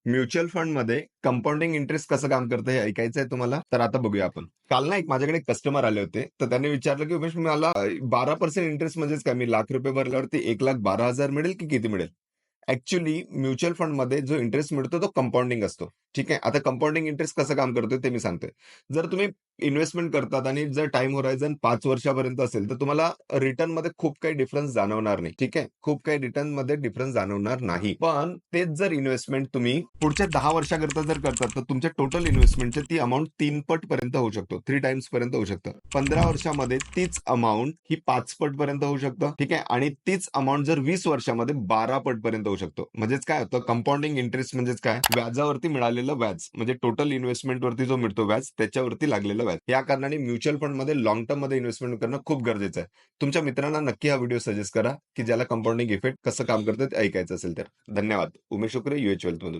Mutual फंडमध्ये compounding interest कसं काम करतं हे ऐकायचं आहे तुम्हाला? तर आता बघूया आपण. काल ना एक माझ्याकडे कस्टमर आले होते. तर त्यांनी विचारलं, की "उमेश मला 12% इंटरेस्ट म्हणजेच काय? मी ₹1,00,000 भरल्यावरती 1,12,000 मिळेल की किती मिळेल?" ॲक्चुअली म्युच्युअल फंडमध्ये जो इंटरेस्ट मिळतो तो कंपाउंडिंग असतो. ठीक आहे. आता कंपाउंडिंग इंटरेस्ट कसं काम करतो ते मी सांगतोय. जर तुम्ही इन्व्हेस्टमेंट करतात आणि जर टाईम होरायझन 5 वर्षापर्यंत असेल, तर तुम्हाला रिटर्नमध्ये खूप काही डिफरन्स जाणवणार नाही. ठीक आहे. खूप काही रिटर्नमध्ये डिफरन्स जाणवणार नाही. पण तेच जर इन्व्हेस्टमेंट तुम्ही पुढच्या 10 वर्षाकरता जर करतात, तर तुमच्या टोटल इन्व्हेस्टमेंटची ती अमाउंट 3 पट पर्यंत होऊ शकतो. 3 टाइम्स पर्यंत होऊ शकतं. 15 वर्षामध्ये तीच अमाउंट ही 5 पट पर्यंत होऊ शकतं. ठीक आहे. आणि तीच अमाउंट जर 20 वर्षामध्ये 12 पट पर्यंत होऊ शकतो. म्हणजेच काय होतं कंपाऊंडिंग इंटरेस्ट म्हणजेच काय? व्याजावरती मिळालेलं व्याज. म्हणजे टोटल इन्व्हेस्टमेंटवरती जो मिळतो व्याज त्याच्यावरती लागलेलं व्याज. या कारणाने म्युच्युअल फंडमध्ये लॉंग टर्ममध्ये इन्व्हेस्टमेंट करणं खूप गरजेचं आहे. तुमच्या मित्रांना नक्की हा व्हिडिओ सजेस्ट करा, की ज्याला कंपाऊंडिंग इफेक्ट कसं काम करतं ते ऐकायचं असेल तर. धन्यवाद. उमेश उकरे, UH वेल्थमधून.